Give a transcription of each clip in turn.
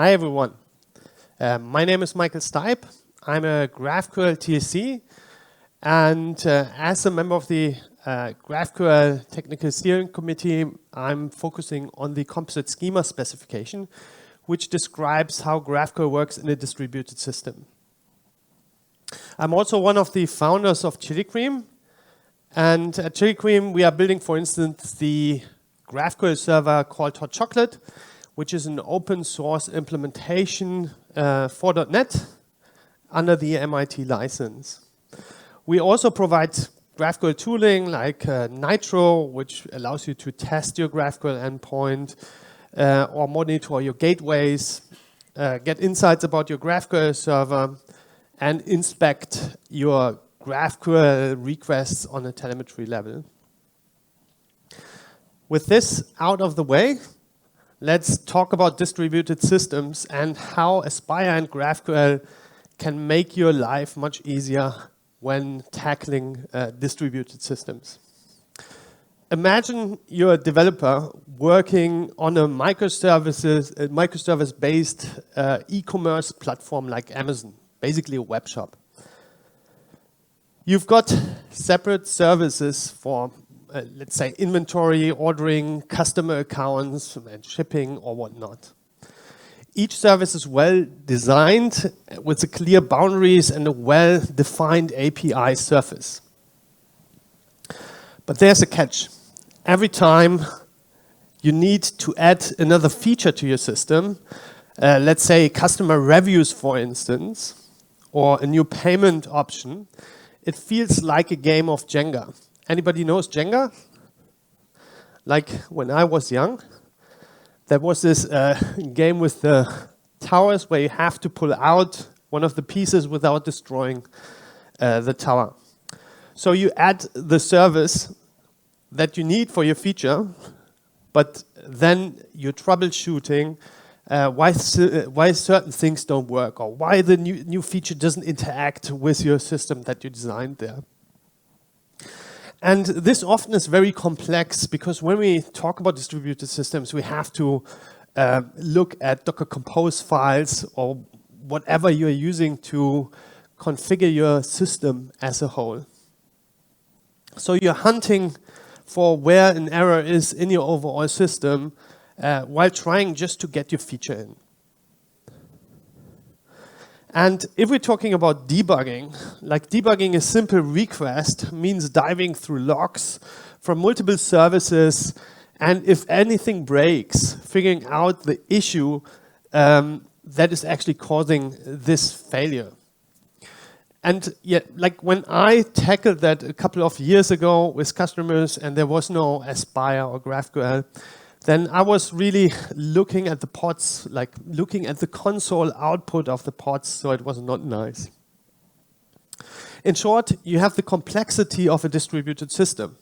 Hi everyone. My name is Michael Styp. I'm a GraphQL TSC, and as a member of the GraphQL Technical Steering Committee, I'm focusing on the Composite Schema specification, which describes how GraphQL works in a distributed system. I'm also one of the founders of Chili Cream, and at Chili Cream we are building, for instance, the GraphQL server called Hot Chocolate, which is an open source implementation for .NET under the MIT license. We also provide GraphQL tooling like Nitro, which allows you to test your GraphQL endpoint or monitor your gateways, get insights about your GraphQL server, and inspect your GraphQL requests on a telemetry level. With this out of the way, let's talk about distributed systems and how Aspire and GraphQL can make your life much easier when tackling distributed systems. Imagine you're a developer working on a microservice-based e-commerce platform like Amazon, basically a web shop. You've got separate services for let's say inventory, ordering, customer accounts, and shipping or whatnot. Each service is well designed with the clear boundaries and a well-defined API surface. But there's a catch. Every time you need to add another feature to your system, let's say customer reviews, for instance, or a new payment option, it feels like a game of Jenga. Anybody knows Jenga? Like when I was young, there was this game with the towers where you have to pull out one of the pieces without destroying the tower. So you add the service that you need for your feature, but then you're troubleshooting why certain things don't work or why the new feature doesn't interact with your system that you designed there. And this often is very complex because when we talk about distributed systems, we have to look at Docker Compose files or whatever you're using to configure your system as a whole. So you're hunting for where an error is in your overall system while trying just to get your feature in. And if we're talking about debugging, like debugging a simple request means diving through logs from multiple services, and if anything breaks, figuring out the issue that is actually causing this failure. And yet, like when I tackled that a couple of years ago with customers and there was no Aspire or GraphQL, then I was really looking at the pods, like looking at the console output of the pods, so it was not nice. In short, you have the complexity of a distributed system,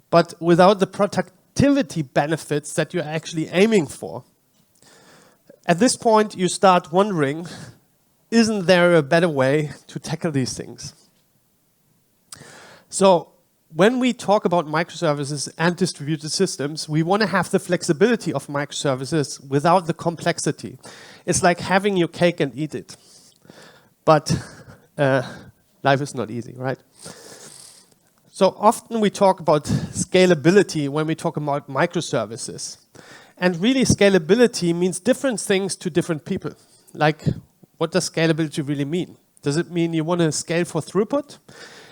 but without the productivity benefits that you're actually aiming for. At this point, you start wondering, isn't there a better way to tackle these things? So, when we talk about microservices and distributed systems, we want to have the flexibility of microservices without the complexity. It's like having your cake and eat it. But life is not easy, right? So often we talk about scalability when we talk about microservices. And really scalability means different things to different people. Like, what does scalability really mean? Does it mean you want to scale for throughput?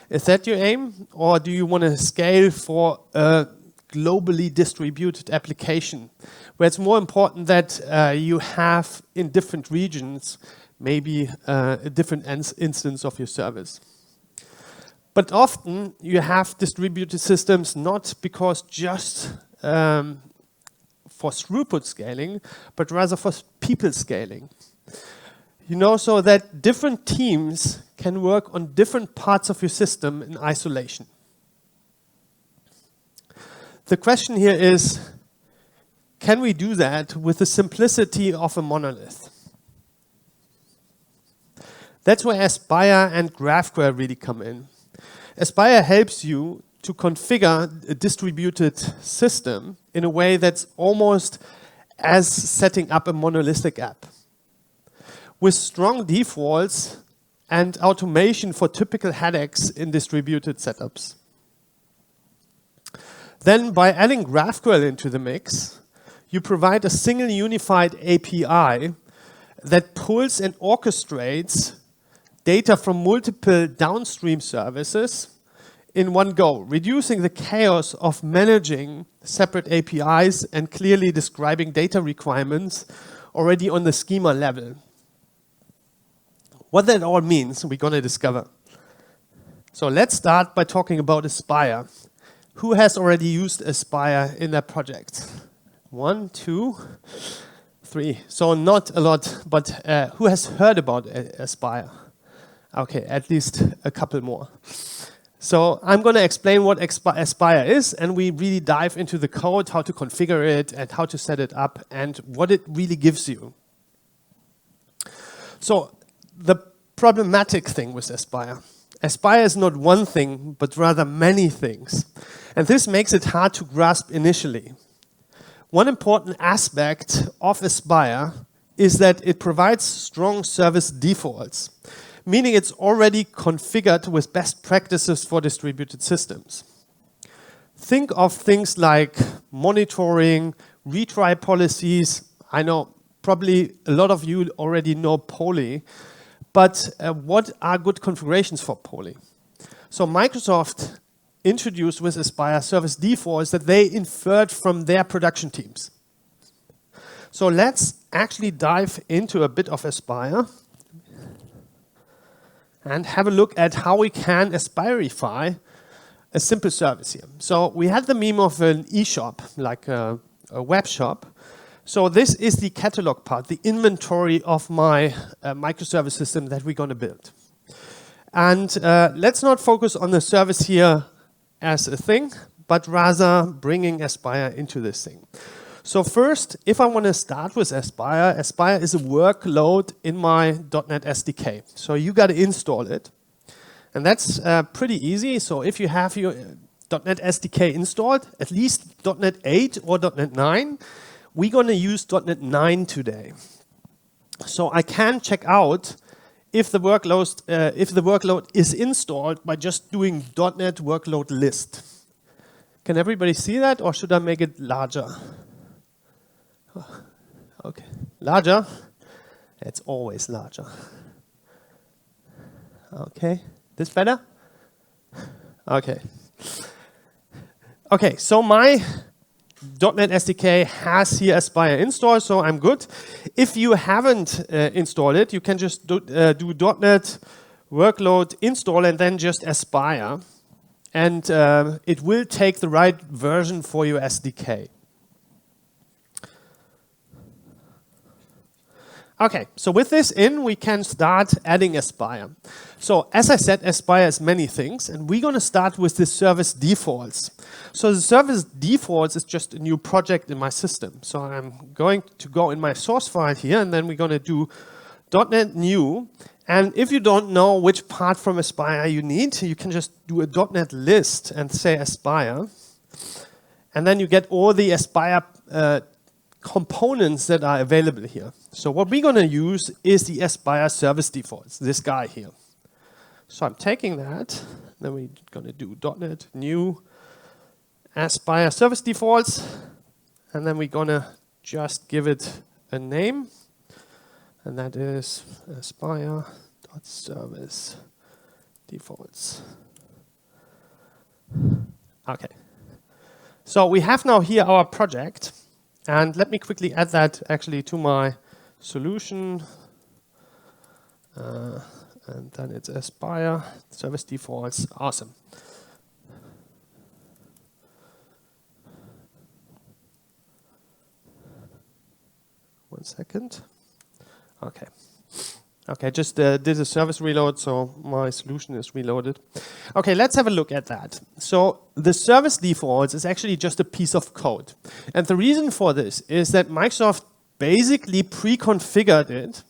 Is that your aim? Or do you want to scale for a globally distributed application, where it's more important that you have in different regions maybe a different instance of your service? But often you have distributed systems not because just for throughput scaling, but rather for people scaling. You know, so that different teams can work on different parts of your system in isolation. The question here is, can we do that with the simplicity of a monolith? That's where Aspire and GraphQL really come in. Aspire helps you to configure a distributed system in a way that's almost as setting up a monolithic app. with strong defaults and automation for typical headaches in distributed setups. Then by adding GraphQL into the mix, you provide a single unified API that pulls and orchestrates data from multiple downstream services in one go, reducing the chaos of managing separate APIs and clearly describing data requirements already on the schema level. What that all means, we're going to discover. So let's start by talking about Aspire. Who has already used Aspire in their project? 1, 2, 3. So not a lot, but who has heard about Aspire? Okay, at least a couple more. So I'm going to explain what Aspire is, and we really dive into the code, how to configure it, and how to set it up, and what it really gives you. So the problematic thing with Aspire. Aspire is not one thing, but rather many things. And this makes it hard to grasp initially. One important aspect of Aspire is that it provides strong service defaults, meaning it's already configured with best practices for distributed systems. Think of things like monitoring, retry policies. I know probably a lot of you already know Poly, but what are good configurations for Poly? So Microsoft introduced with Aspire service defaults that they inferred from their production teams. So let's actually dive into a bit of Aspire and have a look at how we can Aspirify a simple service here. So we had the meme of an e-shop, like a web shop. So this is the catalog part, the inventory of my microservice system that we're going to build. And let's not focus on the service here as a thing, but rather bringing Aspire into this thing. So first, if I want to start with Aspire, Aspire is a workload in my .NET SDK. So you got to install it. And that's pretty easy. So if you have your .NET SDK installed, at least .NET 8 or .NET 9, we're going to use .NET 9 today. So I can check out if the workload is installed by just doing .NET workload list. Can everybody see that, or should I make it larger? Okay, larger. It's always larger. Okay, this better? Okay. Okay, so my .NET SDK has here Aspire installed, so I'm good. If you haven't installed it, you can just do .NET workload install and then just Aspire. And it will take the right version for your SDK. Okay, so with this in, we can start adding Aspire. So as I said, Aspire is many things, and we're going to start with the service defaults. So the service defaults is just a new project in my system. So I'm going to go in my source file here, and then we're going to do .NET new. And if you don't know which part from Aspire you need, you can just do a .NET list and say Aspire. And then you get all the Aspire components that are available here. So what we're going to use is the Aspire service defaults, this guy here. So I'm taking that, then we're going to do .NET new Aspire service defaults, and then we're going to just give it a name, and that is Aspire.service defaults. Okay. So we have now here our project. And let me quickly add that actually to my solution. And then it's Aspire, service defaults, awesome. One second. Okay. Okay, just did a service reload, so my solution is reloaded. Okay, let's have a look at that. So the service defaults is actually just a piece of code. And the reason for this is that Microsoft basically pre-configured it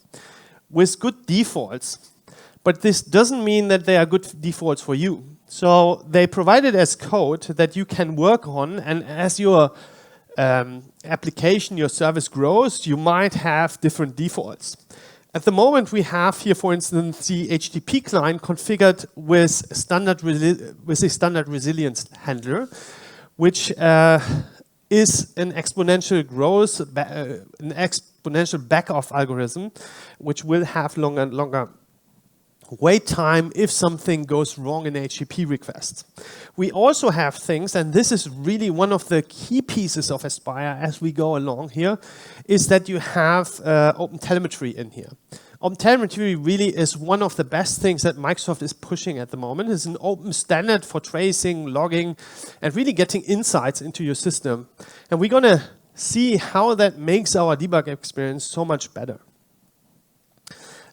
with good defaults. But this doesn't mean that they are good defaults for you. So they provide it as code that you can work on, and as your application, your service grows, you might have different defaults. At the moment, we have here, for instance, the HTTP client configured with a standard resilience handler, which is an exponential growth, an exponential backoff algorithm, which will have longer and longer wait time if something goes wrong in HTTP requests. We also have things, and this is really one of the key pieces of Aspire as we go along here, is that you have open telemetry in here. Open telemetry really is one of the best things that Microsoft is pushing at the moment. It's an open standard for tracing, logging, and really getting insights into your system. And we're going to see how that makes our debug experience so much better.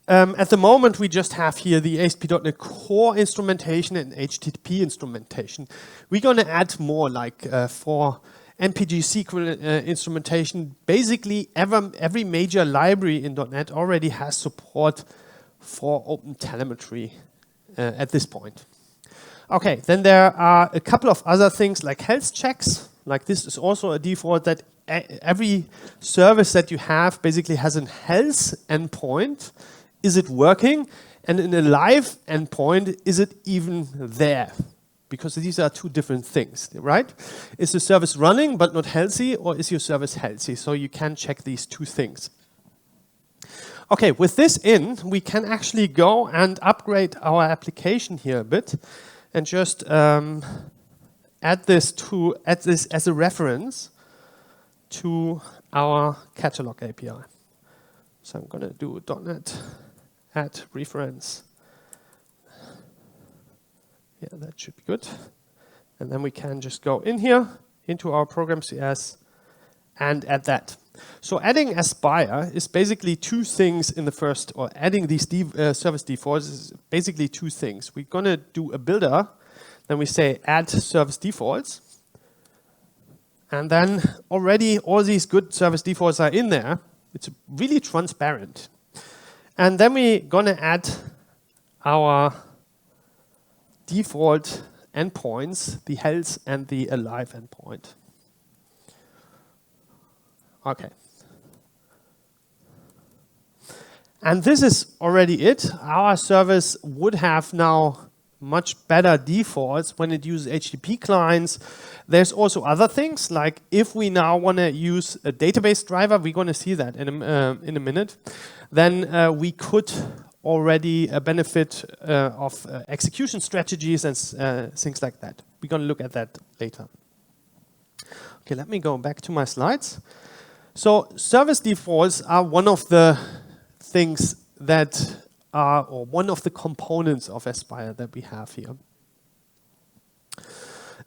At the moment, we just have here the ASP.NET Core instrumentation and HTTP instrumentation. We're going to add more, like for MPG SQL instrumentation. Basically, every major library in .NET already has support for open telemetry at this point. Okay, then there are a couple of other things like health checks. Like this is also a default that every service that you have basically has a health endpoint. Is it working? And in a live endpoint, is it even there? Because these are two different things, right? Is the service running but not healthy, or is your service healthy? So you can check these two things. Okay, with this in, we can actually go and upgrade our application here a bit, and just add this as a reference to our catalog API. So I'm going to do .NET add reference. Yeah, that should be good. And then we can just go in here, into our program CS, and add that. So adding Aspire is basically two things in the first, or adding these service defaults is basically two things. We're going to do a builder, then we say add service defaults, and then already all these good service defaults are in there. It's really transparent. And then we're going to add our default endpoints, the health and the alive endpoint. Okay. And this is already it. Our service would have now much better defaults when it uses HTTP clients. There's also other things, like if we now want to use a database driver, we're going to see that in a minute, then we could already benefit of execution strategies and things like that. We're going to look at that later. Okay, let me go back to my slides. So service defaults are one of the things that are, or one of the components of Aspire that we have here.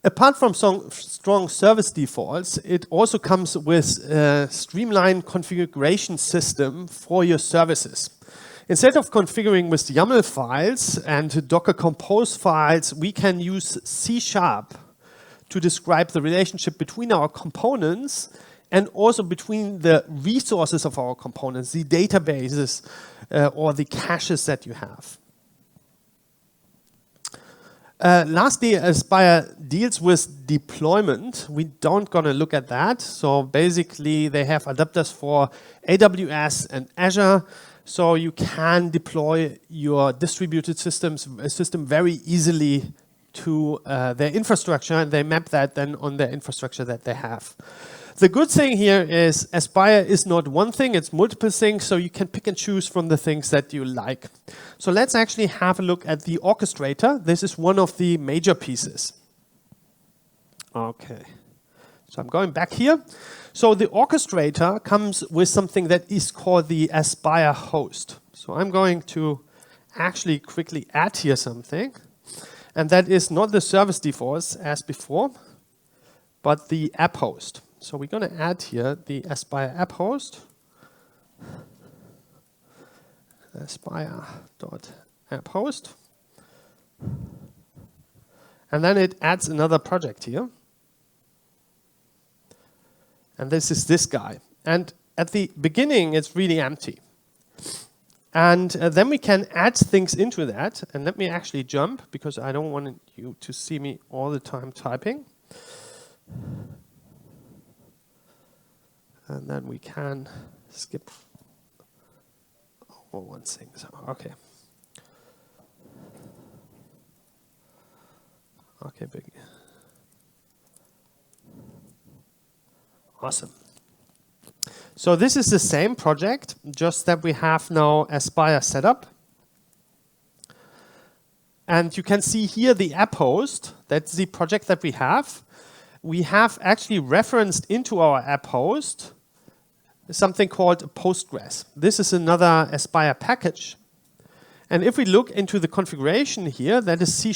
Apart from strong service defaults, it also comes with a streamlined configuration system for your services. Instead of configuring with YAML files and Docker Compose files, we can use C# to describe the relationship between our components and also between the resources of our components, the databases or the caches that you have. Lastly, Aspire deals with deployment. We don't gonna look at that. So basically, they have adapters for AWS and Azure, so you can deploy your distributed system very easily to their infrastructure, and they map that then on their infrastructure that they have. The good thing here is Aspire is not one thing, it's multiple things, so you can pick and choose from the things that you like. So let's actually have a look at the orchestrator. This is one of the major pieces. Okay, so I'm going back here. So the orchestrator comes with something that is called the Aspire host. So I'm going to actually quickly add here something. And that is not the service defaults as before, but the app host. So we're going to add here the Aspire app host, aspire.app host, and then it adds another project here. And this is this guy. And at the beginning, it's really empty. And then we can add things into that. And let me actually jump, because I don't want you to see me all the time typing. And then we can skip for one thing. So, okay. Okay, big. Awesome. So this is the same project, just that we have now Aspire set up. And you can see here the app host. That's the project that we have. We have actually referenced into our app host something called Postgres. This is another Aspire package. And if we look into the configuration here, that is C#,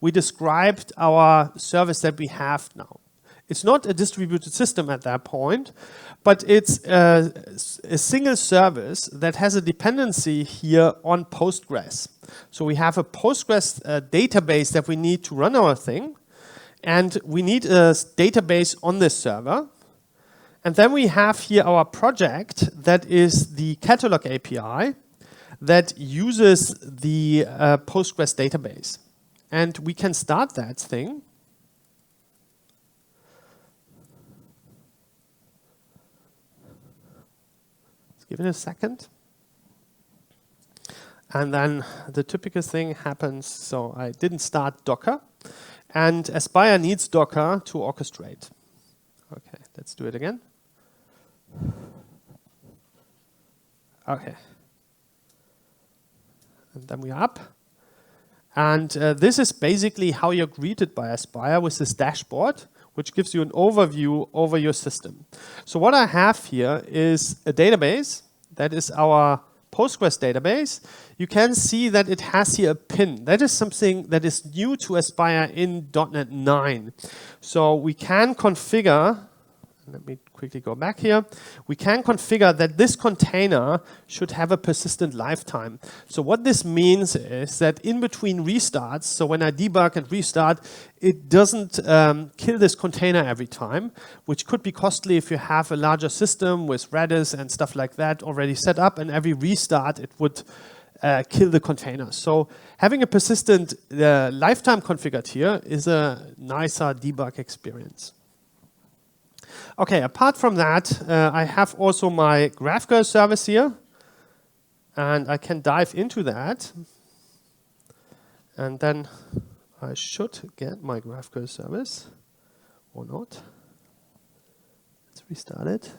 we described our service that we have now. It's not a distributed system at that point, but it's a single service that has a dependency here on Postgres. So we have a Postgres database that we need to run our thing, and we need a database on this server. And then we have here our project that is the catalog API that uses the Postgres database. And we can start that thing. Give it a second. And then the typical thing happens. So I didn't start Docker. And Aspire needs Docker to orchestrate. Okay, let's do it again. Okay. And then we're up. And this is basically how you're greeted by Aspire with this dashboard, which gives you an overview over your system. So what I have here is a database. That is our Postgres database. You can see that it has here a pin. That is something that is new to Aspire in .NET 9. So we can configure, let me quickly go back here. We can configure that this container should have a persistent lifetime. So what this means is that in between restarts, so when I debug and restart, it doesn't kill this container every time, which could be costly if you have a larger system with Redis and stuff like that already set up, and every restart it would kill the container. So having a persistent lifetime configured here is a nicer debug experience. Okay, apart from that, I have also my GraphQL service here, and I can dive into that. And then I should get my GraphQL service, or not. Let's restart it.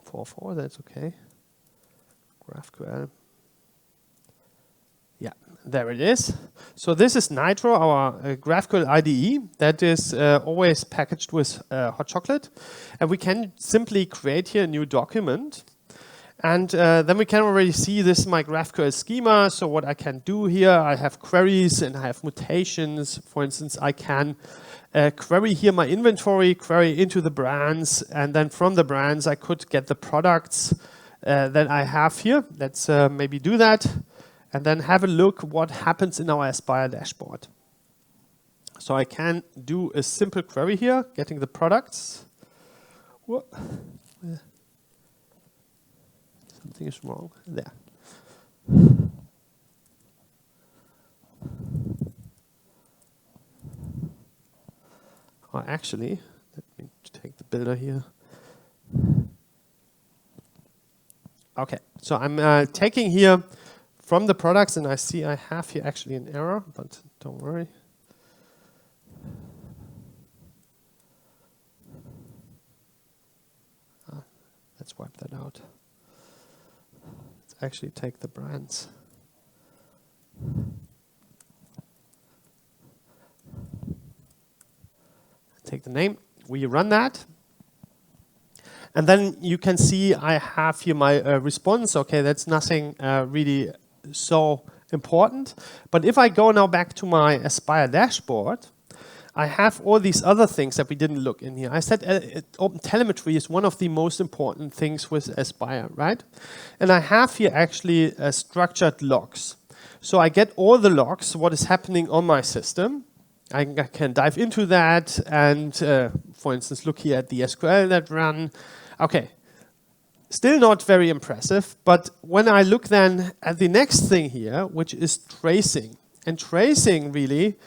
.4.4, that's okay. GraphQL. Yeah, there it is. So this is Nitro, our GraphQL IDE that is always packaged with hot chocolate. And we can simply create here a new document. And then we can already see this is my GraphQL schema. So what I can do here, I have queries and I have mutations. For instance, I can query here my inventory, query into the brands, and then from the brands I could get the products that I have here. Let's maybe do that. And then have a look what happens in our Aspire dashboard. So I can do a simple query here, getting the products. Whoa. Something is wrong there. Oh, actually, let me take the builder here. Okay, so I'm taking here from the products, and I see I have here actually an error, but don't worry. Let's wipe that out. Let's actually take the brands. Take the name. We run that. And then you can see I have here my response. Okay, that's nothing really so important. But if I go now back to my Aspire dashboard, I have all these other things that we didn't look in here. I said open telemetry is one of the most important things with Aspire, right? And I have here actually structured logs. So I get all the logs, what is happening on my system. I can dive into that and, for instance, look here at the SQL that run. Okay. Still not very impressive, but when I look then at the next thing here, which is tracing, and tracing really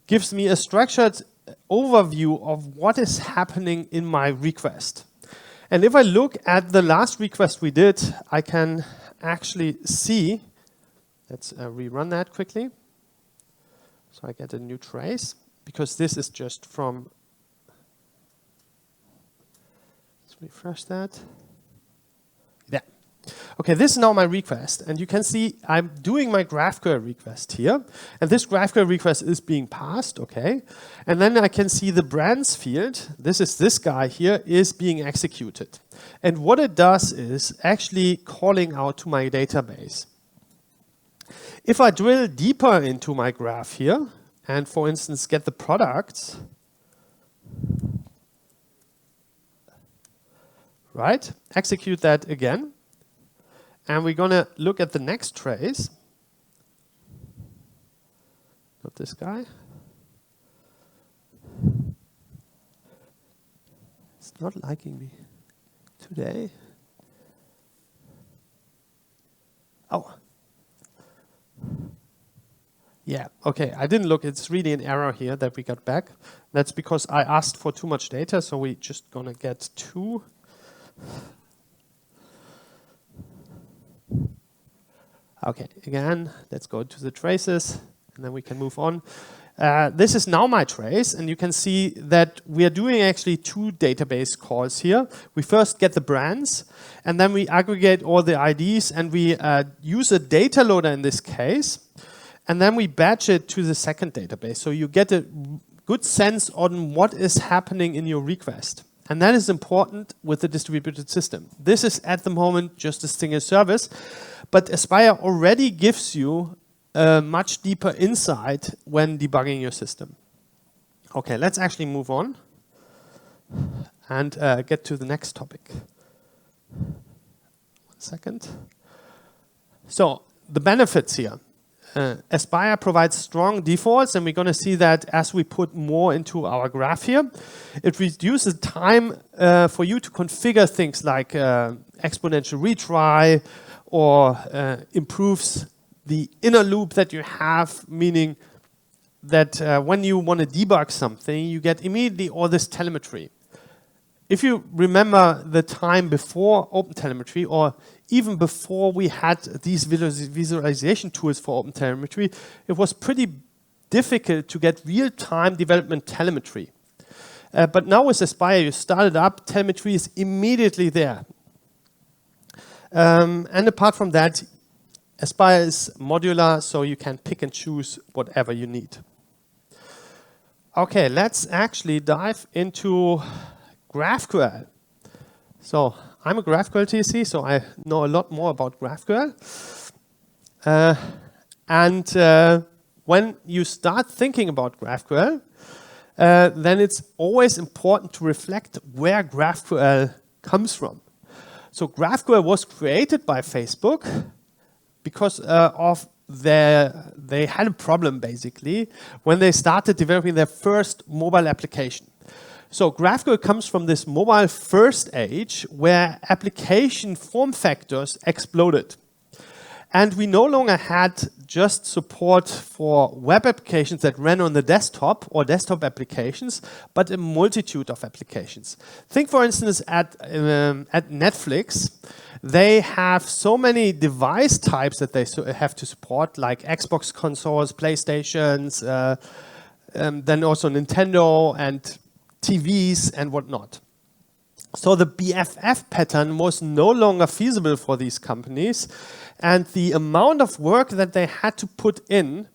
gives me a structured overview of what is happening in my request. And if I look at the last request we did, I can actually see, let's rerun that quickly. So I get a new trace, because this is just from, let's refresh that. Yeah. Okay, this is now my request, and you can see I'm doing my GraphQL request here, and this GraphQL request is being passed, okay? And then I can see the brands field, this is this guy here, is being executed. And what it does is actually calling out to my database. If I drill deeper into my graph here, and for instance get the products, right, execute that again, and we're going to look at the next trace. Not this guy. It's not liking me today. Oh. Yeah, okay, I didn't look. It's really an error here that we got back. That's because I asked for too much data, so we're just going to get 2. Okay, again, let's go to the traces, and then we can move on. This is now my trace, and you can see that we are doing actually 2 database calls here. We first get the brands, and then we aggregate all the IDs, and we use a data loader in this case, and then we batch it to the second database. So you get a good sense on what is happening in your request. And that is important with the distributed system. This is at the moment just a single service, but Aspire already gives you a much deeper insight when debugging your system. Okay, let's actually move on and get to the next topic. 1 second. So, the benefits here. Aspire provides strong defaults, and we're going to see that as we put more into our graph here. It reduces time for you to configure things like exponential retry, or improves the inner loop that you have, meaning that when you want to debug something, you get immediately all this telemetry. If you remember the time before OpenTelemetry, or even before we had these visualization tools for OpenTelemetry, it was pretty difficult to get real-time development telemetry. But now with Aspire, you start it up, telemetry is immediately there. And apart from that, Aspire is modular, so you can pick and choose whatever you need. Okay, let's actually dive into GraphQL. So I'm a GraphQL TC, so I know a lot more about GraphQL. When you start thinking about GraphQL, then it's always important to reflect where GraphQL comes from. So GraphQL was created by Facebook because they had a problem basically when they started developing their first mobile application. So GraphQL comes from this mobile first age where application form factors exploded. And we no longer had just support for web applications that ran on the desktop or desktop applications, but a multitude of applications. Think, for instance, at Netflix. They have so many device types that they have to support, like Xbox consoles, PlayStations, then also Nintendo and TVs and whatnot. So the BFF pattern was no longer feasible for these companies, and the amount of work that they had to put in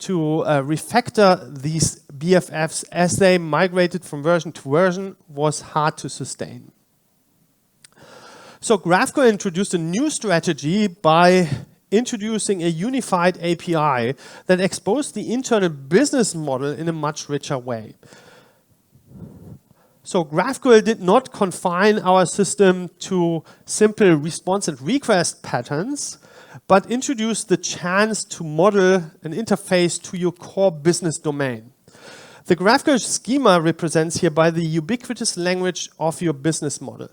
to refactor these BFFs as they migrated from version to version was hard to sustain. So GraphQL introduced a new strategy by introducing a unified API that exposed the internal business model in a much richer way. So GraphQL did not confine our system to simple response and request patterns, but introduced the chance to model an interface to your core business domain. The GraphQL schema represents hereby the ubiquitous language of your business model.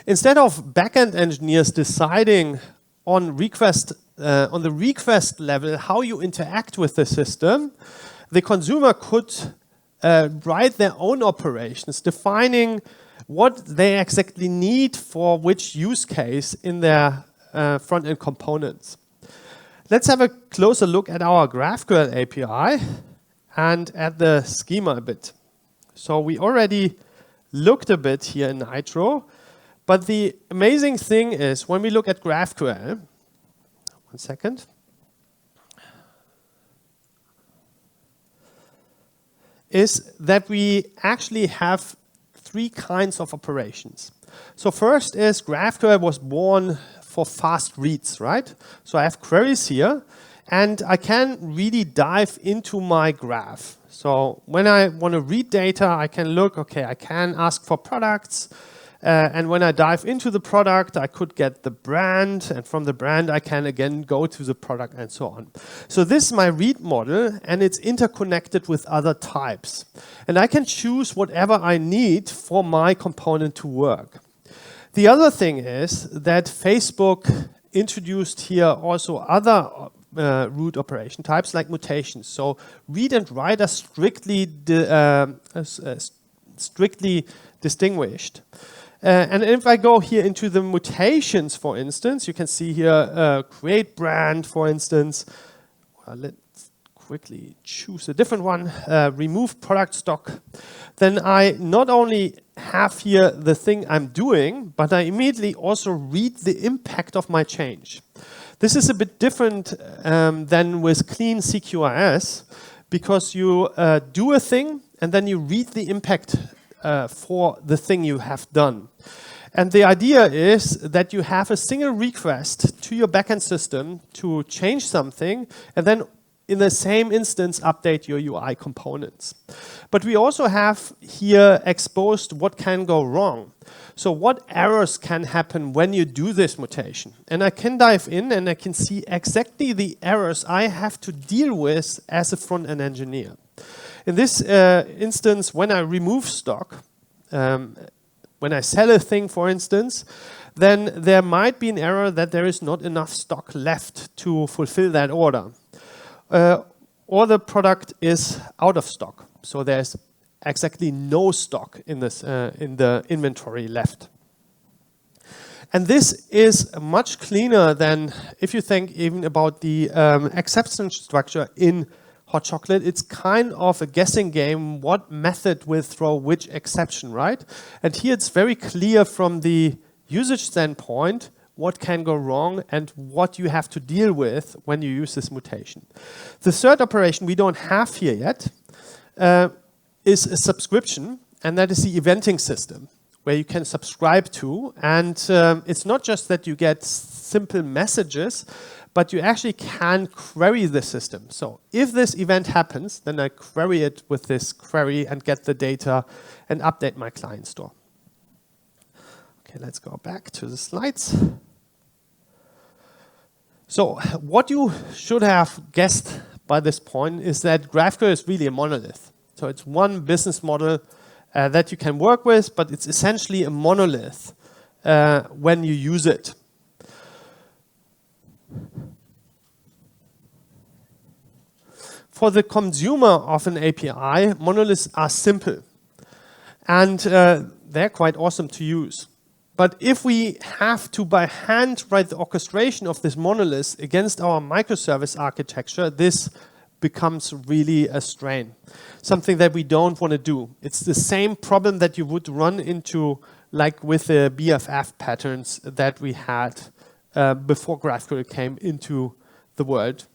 Instead of backend engineers deciding on the request level how you interact with the system, the consumer could write their own operations, defining what they exactly need for which use case in their front-end components. Let's have a closer look at our GraphQL API and at the schema a bit. So we already looked a bit here in Nitro, but the amazing thing is when we look at GraphQL, one second, is that we actually have three kinds of operations. So first is GraphQL was born for fast reads, right? So I have queries here, and I can really dive into my graph. So when I want to read data, I can look, okay, I can ask for products, and when I dive into the product, I could get the brand, and from the brand, I can again go to the product and so on. So this is my read model, and it's interconnected with other types. And I can choose whatever I need for my component to work. The other thing is that Facebook introduced here also other root operation types like mutations. So read and write are strictly distinguished. And if I go here into the mutations, for instance, you can see here create brand, for instance. Let's quickly choose a different one, remove product stock. Then I not only have here the thing I'm doing, but I immediately also read the impact of my change. This is a bit different than with clean CQRS, because you do a thing and then you read the impact for the thing you have done. And the idea is that you have a single request to your backend system to change something, and then in the same instance update your UI components. But we also have here exposed what can go wrong. So what errors can happen when you do this mutation? And I can dive in and I can see exactly the errors I have to deal with as a front-end engineer. In this instance, when I remove stock, when I sell a thing, for instance, then there might be an error that there is not enough stock left to fulfill that order. Or the product is out of stock, so there's exactly no stock in this in the inventory left. And this is much cleaner than if you think even about the exception structure in Hot Chocolate. It's kind of a guessing game what method will throw which exception, right? And here it's very clear from the usage standpoint what can go wrong and what you have to deal with when you use this mutation. The third operation we don't have here yet is a subscription, and that is the eventing system, where you can subscribe to. And it's not just that you get simple messages, but you actually can query the system. So if this event happens, then I query it with this query and get the data and update my client store. Okay, let's go back to the slides. So what you should have guessed by this point is that GraphQL is really a monolith. So it's one business model that you can work with, but it's essentially a monolith when you use it. For the consumer of an API, monoliths are simple, and they're quite awesome to use. But if we have to by hand write the orchestration of this monolith against our microservice architecture, this becomes really a strain, something that we don't want to do. It's the same problem that you would run into like with the BFF patterns that we had before GraphQL came into the world.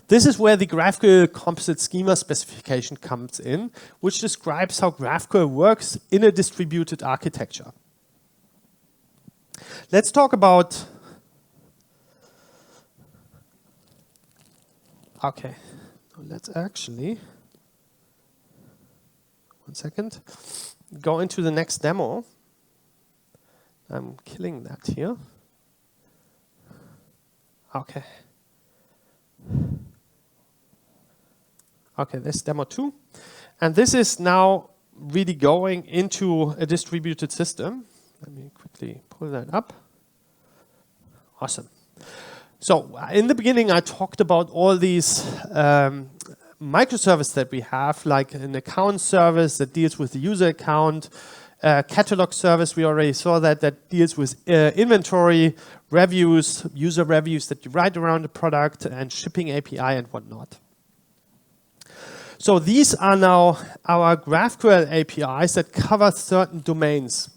This is where the GraphQL Composite Schema specification comes in, which describes how GraphQL works in a distributed architecture. Let's talk about... Okay, let's actually... One second. Go into the next demo. I'm killing that here. Okay. Okay, this demo 2. And this is now really going into a distributed system. Let me quickly pull that up. Awesome. So in the beginning, I talked about all these microservices that we have, like an account service that deals with the user account, Catalog service, we already saw that deals with inventory, reviews, user reviews that you write around the product, and shipping API and whatnot. So these are now our GraphQL APIs that cover certain domains,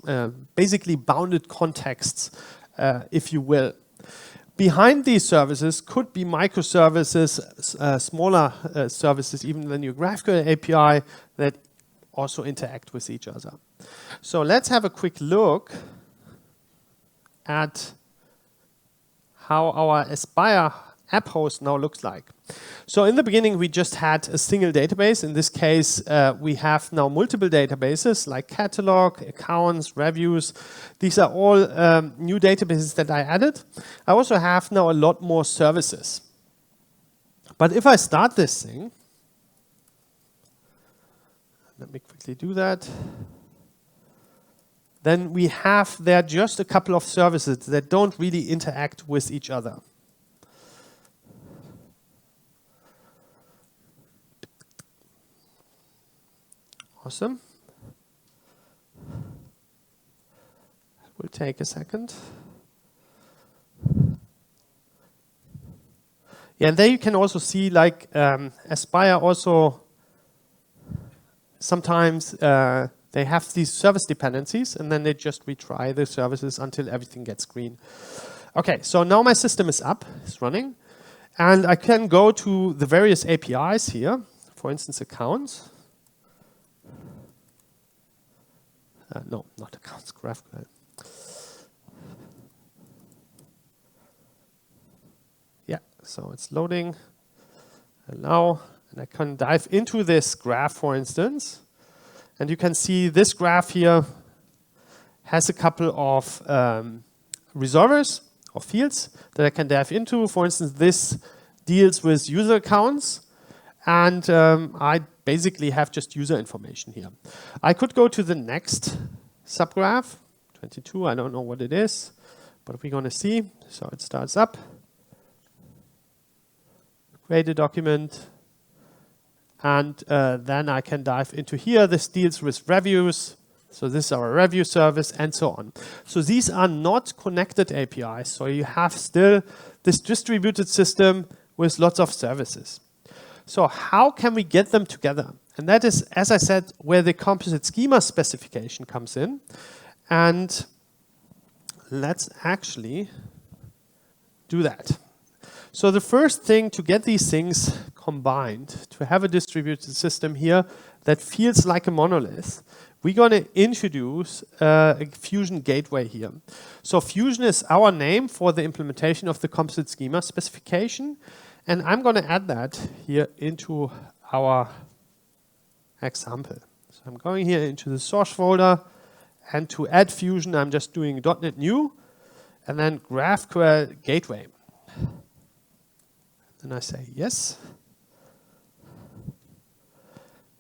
basically bounded contexts, if you will. Behind these services could be microservices, smaller services even than your GraphQL API that also interact with each other. So let's have a quick look at how our Aspire app host now looks like. So in the beginning, we just had a single database. In this case, we have now multiple databases like catalog, accounts, reviews. These are all new databases that I added. I also have now a lot more services. But if I start this thing, let me quickly do that. Then we have there just a couple of services that don't really interact with each other. Awesome. It will take a second. Yeah, and there you can also see like Aspire also sometimes they have these service dependencies and then they just retry the services until everything gets green. Okay, so now my system is up, it's running, and I can go to the various APIs here, for instance, accounts. No, not accounts, GraphQL. Yeah, so it's loading. Allow, and I can dive into this graph, for instance. And you can see this graph here has a couple of resolvers or fields that I can dive into. For instance, this deals with user accounts. And I basically have just user information here. I could go to the next subgraph, 22, I don't know what it is, but we're going to see. So it starts up, create a document, and then I can dive into here. This deals with reviews. So this is our review service and so on. So these are not connected APIs. So you have still this distributed system with lots of services. So how can we get them together? And that is, as I said, where the composite schema specification comes in. And let's actually do that. So the first thing to get these things combined, to have a distributed system here that feels like a monolith, we're going to introduce a Fusion gateway here. So Fusion is our name for the implementation of the composite schema specification. And I'm going to add that here into our example. So I'm going here into the source folder, and to add Fusion, I'm just doing .NET New, and then GraphQL Gateway. Then I say yes.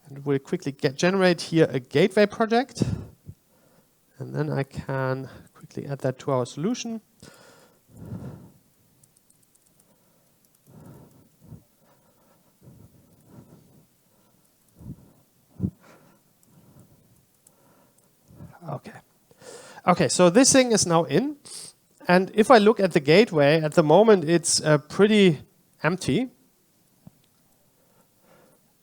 And we'll quickly generate here a gateway project. And then I can quickly add that to our solution. Okay, so this thing is now in. And if I look at the gateway, at the moment it's pretty empty.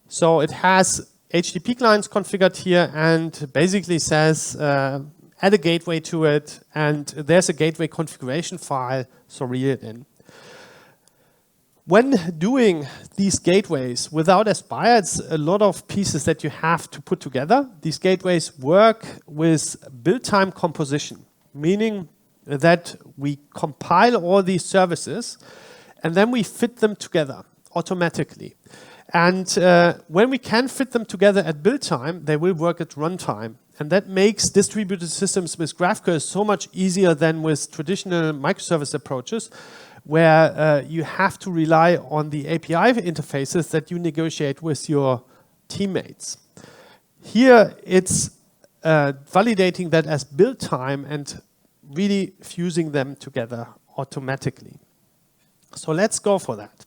So it has HTTP clients configured here and basically says add a gateway to it, and there's a gateway configuration file, so read it in. When doing these gateways without Aspire, it's a lot of pieces that you have to put together. These gateways work with build time composition, meaning that we compile all these services and then we fit them together automatically. And when we can fit them together at build time, they will work at runtime. And that makes distributed systems with GraphQL so much easier than with traditional microservice approaches, where you have to rely on the API interfaces that you negotiate with your teammates. Here, it's validating that as build time and really fusing them together automatically. So let's go for that.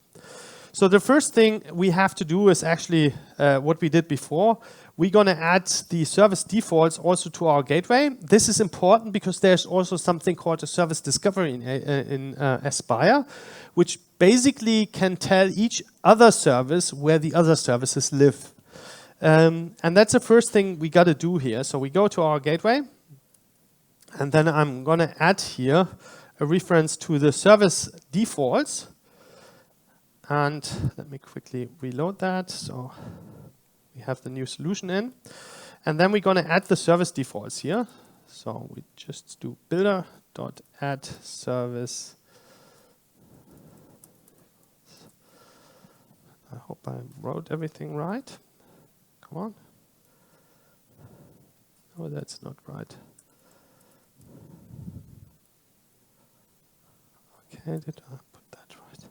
So the first thing we have to do is actually what we did before. we're going to add the service defaults also to our gateway. This is important because there's also something called a service discovery in Aspire, which basically can tell each other service where the other services live. And that's the first thing we got to do here. So we go to our gateway, and then I'm going to add here a reference to the service defaults. And let me quickly reload that. So we have the new solution in. And then we're going to add the service defaults here. So we just do builder.add service. I hope I wrote everything right. Come on. Oh, that's not right. Okay, did I put that right?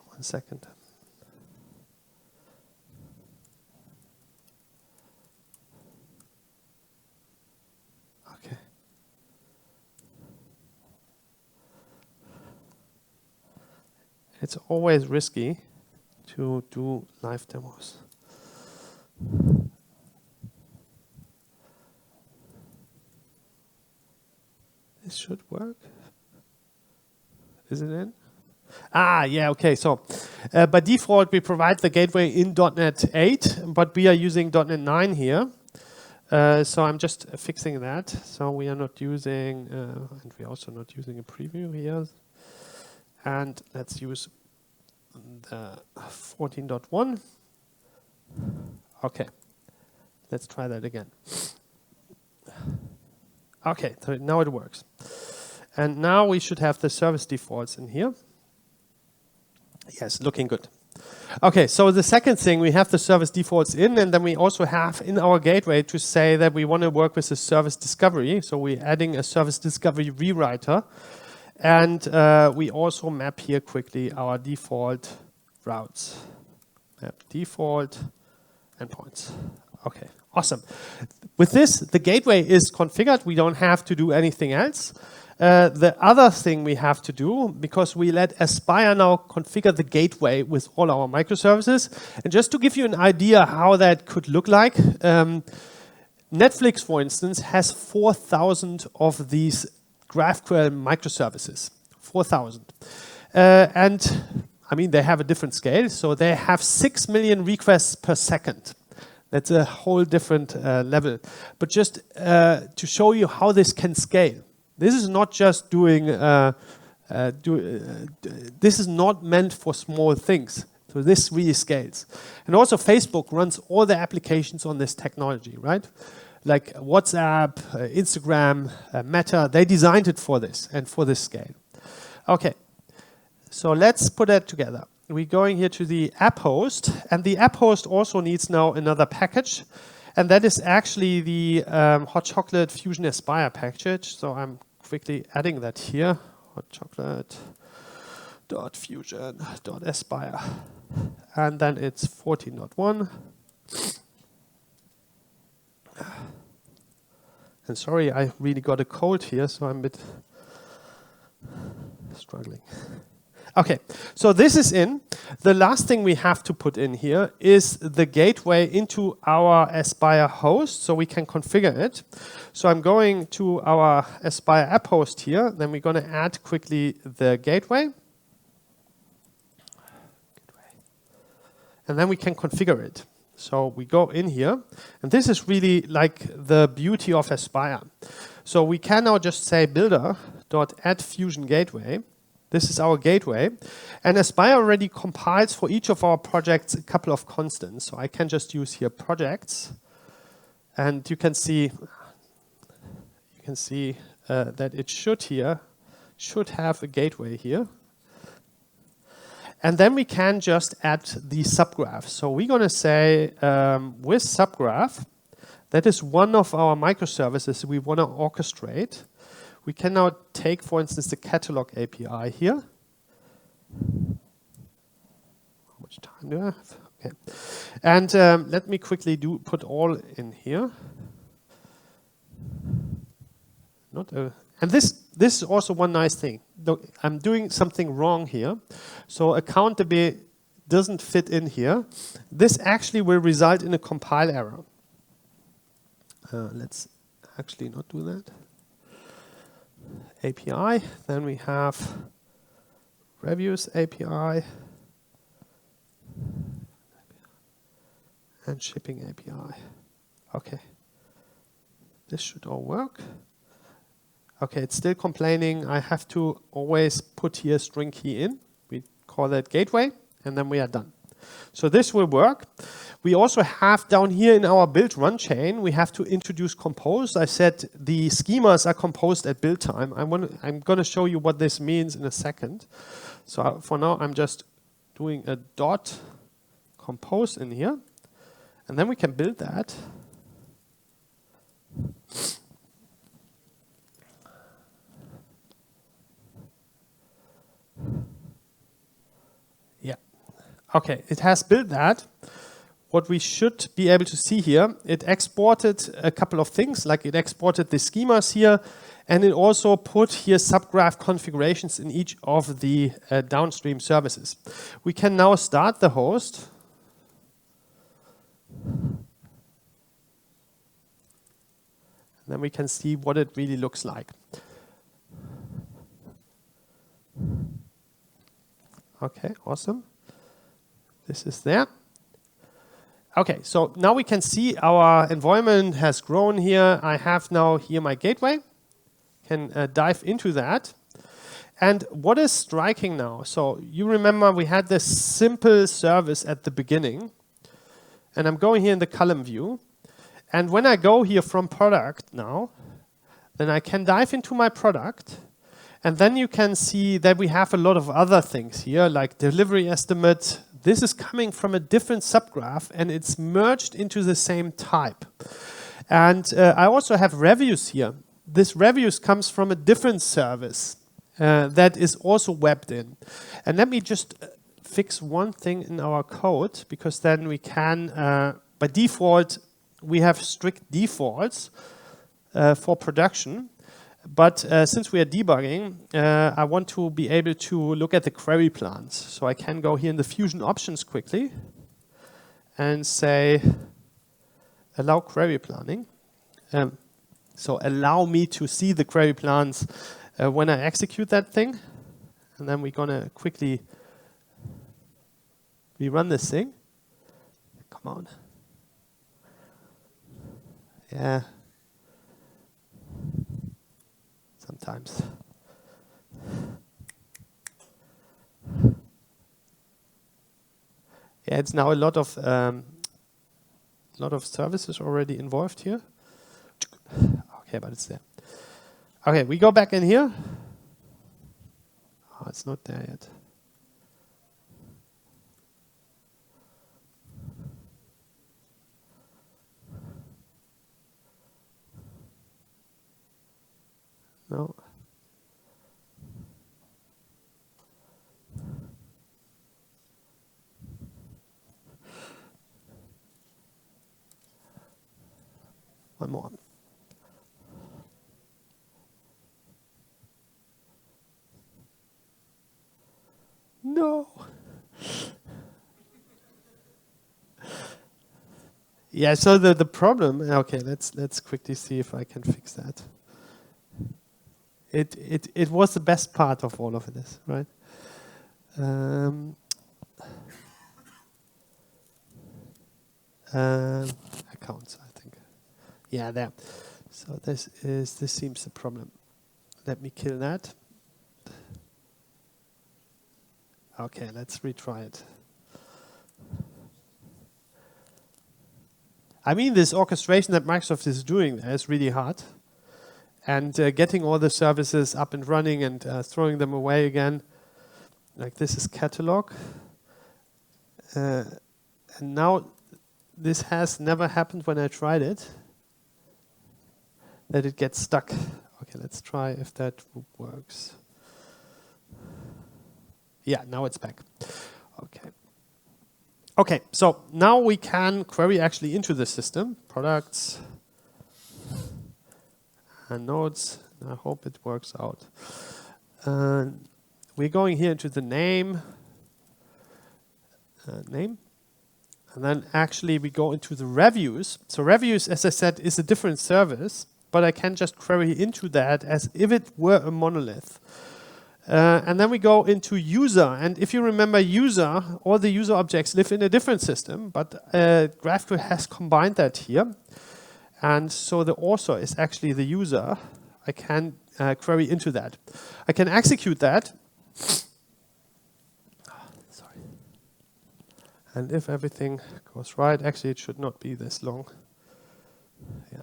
1 second. Okay. It's always risky to do live demos. This should work. Is it in? Ah, yeah, okay. So by default, we provide the gateway in .NET 8, but we are using .NET 9 here. So I'm just fixing that. So we are not using, and we're also not using a preview here. And let's use the 14.1. Okay, let's try that again. Okay, so now it works. And now we should have the service defaults in here. Yes, looking good. Okay, so the second thing, we have the service defaults in, and then we also have in our gateway to say that we want to work with the service discovery. So we're adding a service discovery rewriter. And we also map here quickly our default routes. Map default endpoints. Okay, awesome. With this, the gateway is configured. We don't have to do anything else. The other thing we have to do, because we let Aspire now configure the gateway with all our microservices, and just to give you an idea how that could look like, Netflix, for instance, has 4,000 of these GraphQL microservices, 4,000. And I mean, they have a different scale, so they have 6 million requests per second. That's a whole different level. But just to show you how this can scale. This is not just doing, this is not meant for small things. So this really scales. And also Facebook runs all the applications on this technology, right? Like WhatsApp, Instagram, Meta, they designed it for this and for this scale. Okay, so let's put that together. We're going here to the app host, and the app host also needs now another package, and that is actually the Hot Chocolate Fusion Aspire package. So I'm quickly adding that here, hotchocolate.fusion.aspire, and then it's 14.1. And sorry, I really got a cold here, so I'm a bit struggling. Okay, so this is in. The last thing we have to put in here is the gateway into our Aspire host, so we can configure it. So I'm going to our Aspire app host here, then we're going to add quickly the gateway. And then we can configure it. So we go in here, and this is really like the beauty of Aspire. So we can now just say builder.add fusion gateway. This is our gateway. And Aspire already compiles for each of our projects a couple of constants. So I can just use here projects. And you can see that it should have a gateway here. And then we can just add the subgraph. So we're going to say with subgraph, that is one of our microservices we want to orchestrate. We can now take, for instance, the catalog API here. How much time do I have? Okay. And let me quickly put all in here. And this is also one nice thing. I'm doing something wrong here. So accountability doesn't fit in here, this actually will result in a compile error. Let's actually not do that. API, then we have reviews API and shipping API. Okay, this should all work. Okay, it's still complaining. I have to always put here string key in. We call that gateway, and then we are done. So this will work. We also have down here in our build run chain, we have to introduce compose. I said the schemas are composed at build time. I'm going to show you what this means in a second. So for now, I'm just doing a dot compose in here, and then we can build that. Yeah. Okay, it has built that. What we should be able to see here, it exported a couple of things, like it exported the schemas here, and it also put here subgraph configurations in each of the downstream services. We can now start the host. And then we can see what it really looks like. Okay, awesome. This is there. Okay, so now we can see our environment has grown here. I have now here my gateway. Can dive into that. And what is striking now? So you remember we had this simple service at the beginning. And I'm going here in the column view. And when I go here from product now, then I can dive into my product. And then you can see that we have a lot of other things here, like delivery estimate. This is coming from a different subgraph, and it's merged into the same type. And I also have reviews here. This reviews comes from a different service that is also webbed in. And let me just fix one thing in our code, because then we can, by default, we have strict defaults for production. But since we are debugging, I want to be able to look at the query plans. So I can go here in the Fusion options quickly and say, allow query planning. So allow me to see the query plans when I execute that thing. And then we're going to quickly rerun this thing. Come on. Yeah. Sometimes. Yeah, it's now a lot of services already involved here. Okay, but it's there. Okay, we go back in here. Oh, it's not there yet. No. One more. No. Yeah, so the problem, okay, let's quickly see if I can fix that. It was the best part of all of this, right? Accounts, I think. Yeah, there. So this seems the problem. Let me kill that. Okay, let's retry it. I mean, this orchestration that Microsoft is doing there is really hard. And getting all the services up and running and throwing them away again. Like this is catalog. And now this has never happened when I tried it. That it gets stuck. Okay, let's try if that works. Yeah, now it's back. Okay. Okay, so now we can query actually into the system. Products and nodes. I hope it works out. We're going here into the name. name. And then actually we go into the reviews. So reviews, as I said, is a different service, but I can just query into that as if it were a monolith. And then we go into user. And if you remember user, all the user objects live in a different system, but GraphQL has combined that here. And so the author is actually the user. I can query into that. I can execute that. Sorry. And if everything goes right, actually it should not be this long. Yeah.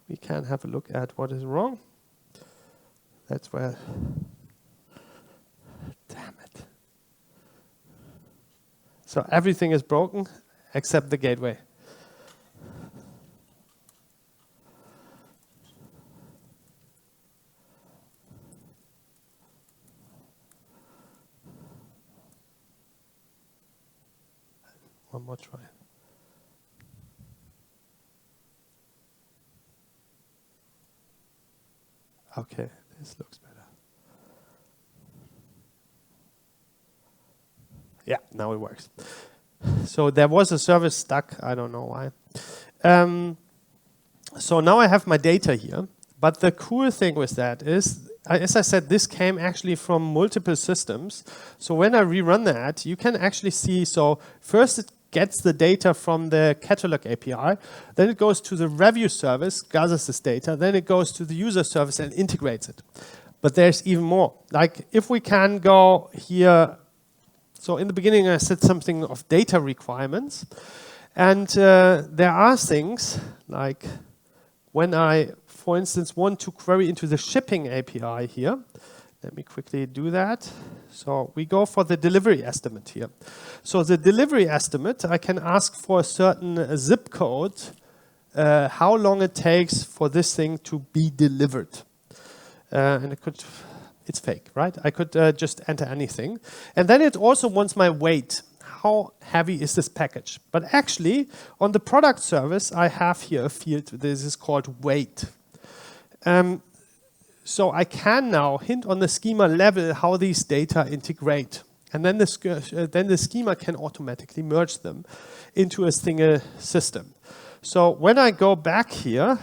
We can have a look at what is wrong. That's where, damn it. So everything is broken except the gateway. One more try. Okay, this looks better. Yeah, now it works. So there was a service stuck, I don't know why. So now I have my data here, but the cool thing with that is, as I said, this came actually from multiple systems. So when I rerun that, you can actually see, so first it gets the data from the catalog API, then it goes to the review service, gathers this data, then it goes to the user service and integrates it. But there's even more. Like if we can go here, so in the beginning I said something of data requirements, and there are things like when I, for instance, want to query into the shipping API here. Let me quickly do that. So we go for the delivery estimate here. So the delivery estimate, I can ask for a certain zip code, how long it takes for this thing to be delivered. And it could, it's fake, right? I could just enter anything. And then it also wants my weight. How heavy is this package? But actually, on the product service, I have here a field. This is called weight. So I can now hint on the schema level how these data integrate. And then the schema can automatically merge them into a single system. So when I go back here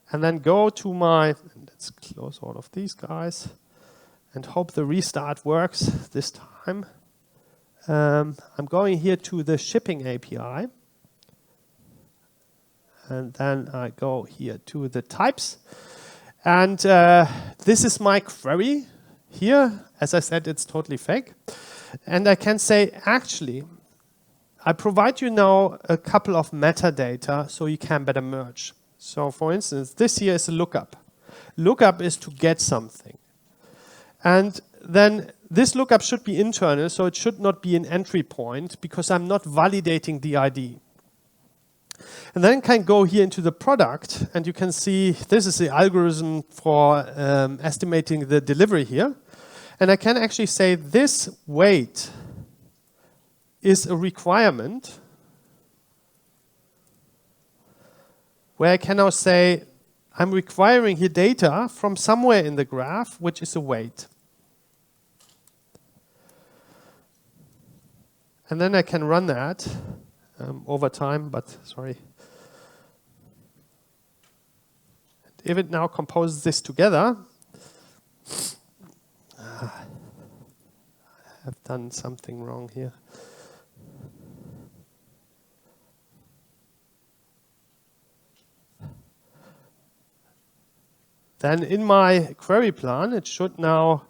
and then go to my, let's close all of these guys and hope the restart works this time. I'm going here to the shipping API. And then I go here to the types. And this is my query here. As I said, it's totally fake. And I can say, actually, I provide you now a couple of metadata so you can better merge. So for instance, this here is a lookup. Lookup is to get something. And then this lookup should be internal, so it should not be an entry point because I'm not validating the ID. And then I can go here into the product, and you can see this is the algorithm for estimating the delivery here. And I can actually say this weight is a requirement where I can now say I'm requiring here data from somewhere in the graph, which is a weight. And then I can run that over time, but sorry. If it now composes this together, I have done something wrong here. Then in my query plan, it should now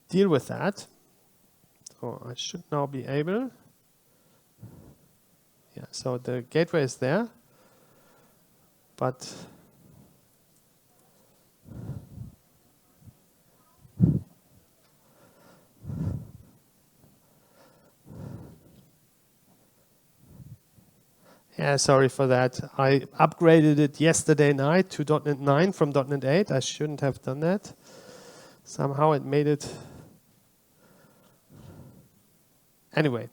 deal with that. So I should now be able. Yeah, so the gateway is there, but yeah, sorry for that. I upgraded it yesterday night to .NET 9 from .NET 8. I shouldn't have done that. Somehow it made it. Anyway.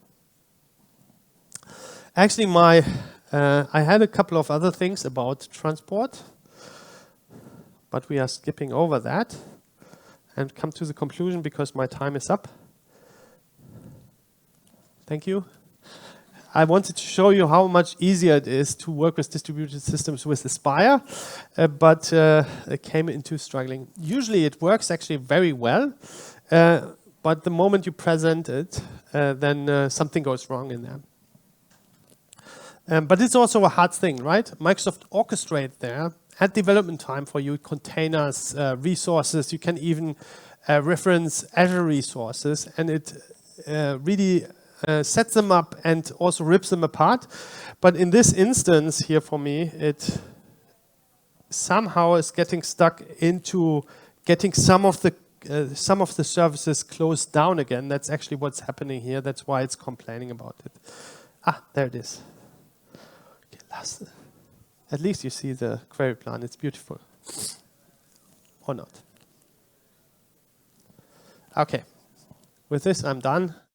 Actually, I had a couple of other things about transport, but we are skipping over that. and come to the conclusion because my time is up. Thank you. I wanted to show you how much easier it is to work with distributed systems with Aspire, but it came into struggling. Usually it works actually very well, but the moment you present it, then something goes wrong in there. But it's also a hard thing, right? Microsoft orchestrate there at development time for you, containers, resources. You can even reference Azure resources, and it really sets them up and also rips them apart. But in this instance here for me, it somehow is getting stuck into getting some of the services closed down again. That's actually what's happening here. That's why it's complaining about it. Ah, there it is. Okay, at least you see the query plan. It's beautiful. Or not. Okay. With this, I'm done.